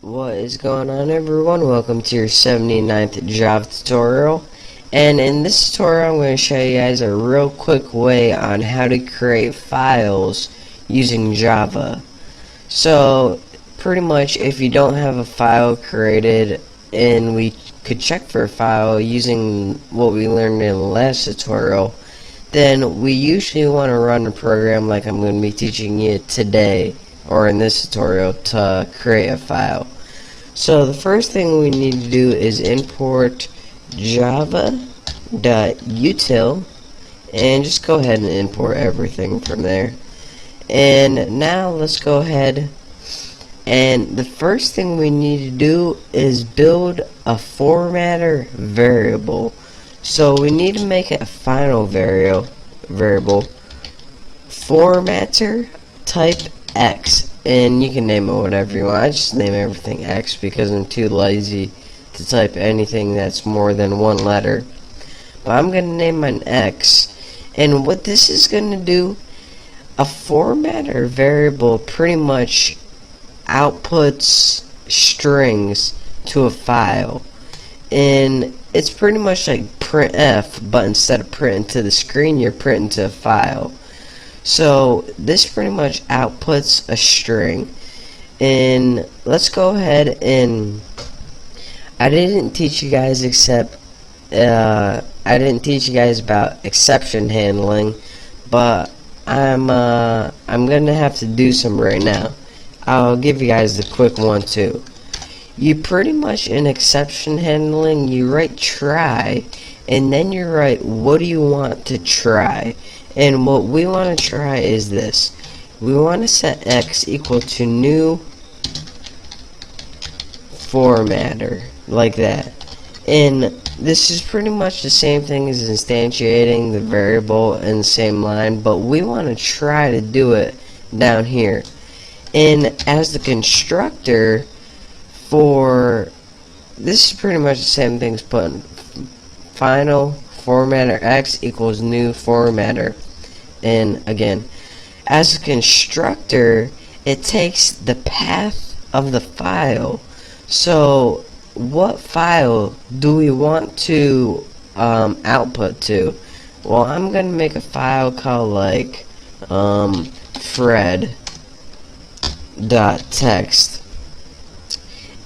What is going on, everyone? Welcome to your 79th Java tutorial. And in this tutorial I'm going to show you guys a real quick way on how to create files using Java. So pretty much if you don't have a file created, and we could check for a file using what we learned in the last tutorial, then we usually want to run a program like I'm going to be teaching you today or in this tutorial to create a file. So the first thing we need to do is import java.util, and just go ahead and import everything from there. And now let's go ahead, and the first thing we need to do is build a formatter variable. So we need to make a final variable formatter type X, and you can name it whatever you want. I just name everything X because I'm too lazy to type anything that's more than one letter. But I'm going to name mine X, and what this is going to do, a formatter variable pretty much outputs strings to a file, and it's pretty much like printf, but instead of printing to the screen, you're printing to a file. So this pretty much outputs a string. And let's go ahead, and I didn't teach you guys about exception handling, but I'm gonna have to do some right now. I'll give you guys the quick one too. You pretty much, in exception handling, you write try, and then you write what do you want to try. And what we want to try is this. We want to set X equal to new formatter, like that. And this is pretty much the same thing as instantiating the variable in the same line, but we want to try to do it down here. And as the constructor for this is pretty much the same thing as putting final formatter X equals new formatter. And again, as a constructor, it takes the path of the file. So what file do we want to output to? Well, I'm gonna make a file called like fred.txt.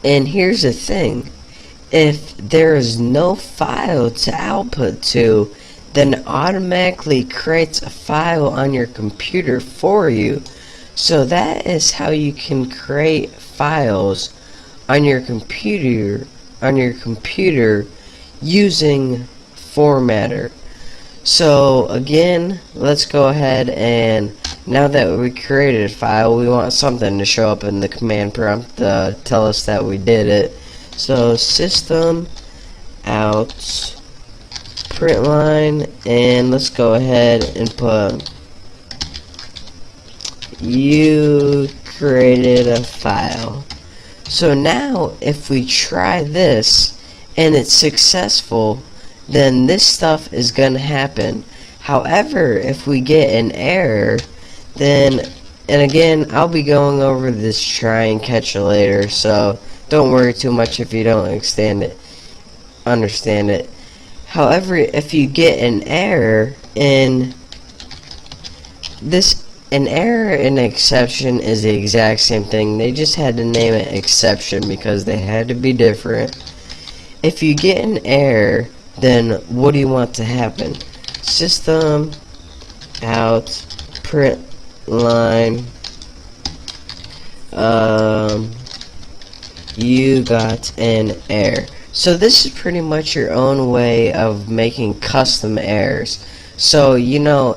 And here's the thing, if there is no file to output to, then it automatically creates a file on your computer for you. So that is how you can create files on your computer using formatter. So again, let's go ahead, and now that we created a file, we want something to show up in the command prompt to tell us that we did it. So system out println, and let's go ahead and put you created a file. So now if we try this and it's successful, then this stuff is gonna happen. However, if we get an error, then, and again, I'll be going over this try and catch it later, so don't worry too much if you don't understand it. However, if you get an error in this, an error and exception is the exact same thing. They just had to name it exception because they had to be different. If you get an error, then what do you want to happen? System out println you got an error. So this is pretty much your own way of making custom errors. So you know,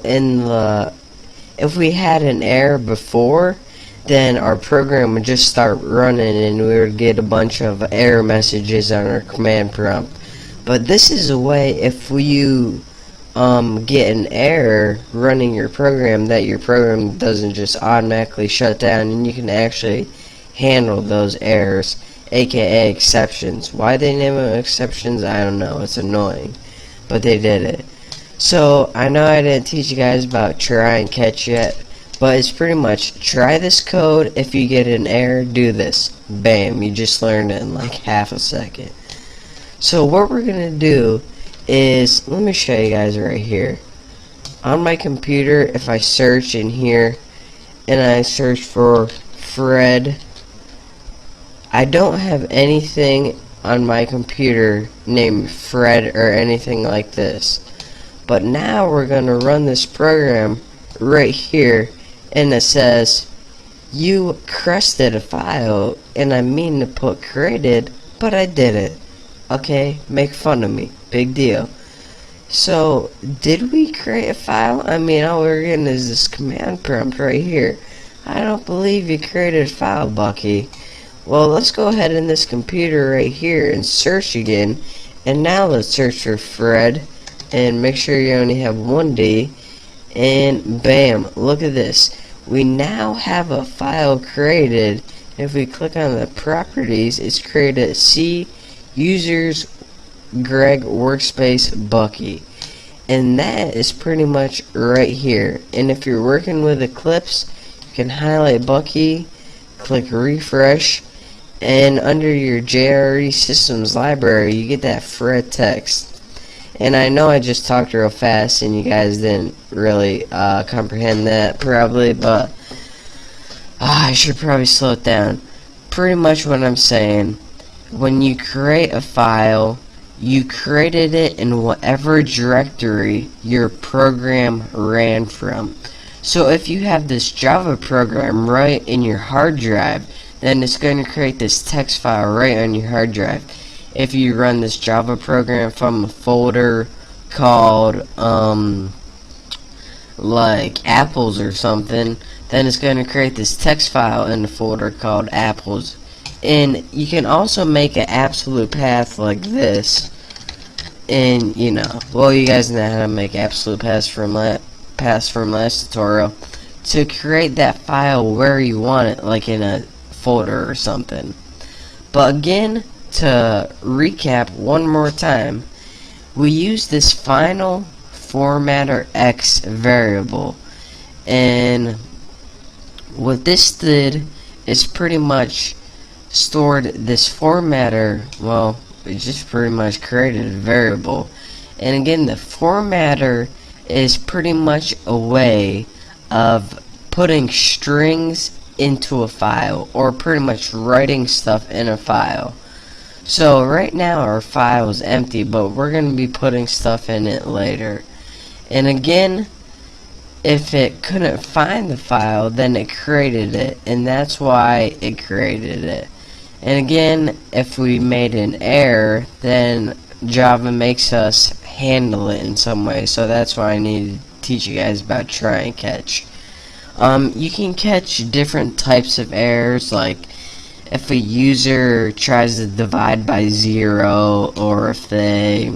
if we had an error before, then our program would just start running and we would get a bunch of error messages on our command prompt. But this is a way, if you get an error running your program, that your program doesn't just automatically shut down, and you can actually handle those errors, aka exceptions. Why they name them exceptions, I don't know. It's annoying, but they did it. So I know I didn't teach you guys about try and catch yet, But it's pretty much try this code. If you get an error, do this. Bam, you just learned it in like half a second. So what we're gonna do is, let me show you guys right here. On my computer, if I search in here and I search for Fred, I don't have anything on my computer named Fred or anything like this. But now we're gonna run this program right here, and it says you crested a file, and I mean to put created, but I didn't. Okay, make fun of me, big deal. So did we create a file? I mean, all we're getting is this command prompt right here. I don't believe you created a file, Bucky. Well, let's go ahead in this computer right here and search again, and now let's search for Fred and make sure you only have one D. And bam, look at this. We now have a file created. If we click on the properties, it's created C users Greg workspace Bucky. And that is pretty much right here. And if you're working with Eclipse, you can highlight Bucky, click refresh, and under your JRE systems library, you get that Fred text. And I know I just talked real fast and you guys didn't really comprehend that probably, but I should probably slow it down. Pretty much what I'm saying, when you create a file, you created it in whatever directory your program ran from. So if you have this Java program right in your hard drive, then it's going to create this text file right on your hard drive. If you run this Java program from a folder called like apples or something, then it's going to create this text file in the folder called apples. And you can also make an absolute path like this. And you know, well, you guys know how to make absolute paths from last tutorial to create that file where you want it, like in a folder or something. But again, to recap one more time, we use this final formatter X variable, and what this did is pretty much stored this formatter. Well, it just pretty much created a variable. And again, the formatter is pretty much a way of putting strings into a file, or pretty much writing stuff in a file. So right now our file is empty, but we're going to be putting stuff in it later. And again, if it couldn't find the file, then it created it, and that's why it created it. And again, if we made an error, then Java makes us handle it in some way. So that's why I need to teach you guys about try and catch. You can catch different types of errors, like if a user tries to divide by 0, or if they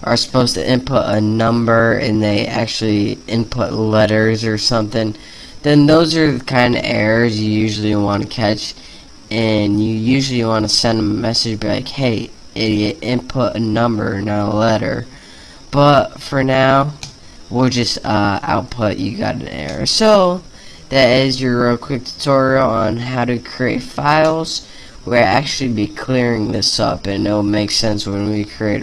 are supposed to input a number and they actually input letters or something, then those are the kind of errors you usually want to catch. And you usually want to send them a message like, hey idiot, input a number, not a letter. But for now, we'll just output you got an error. So that is your real quick tutorial on how to create files. We'll actually be clearing this up, and it'll make sense when we create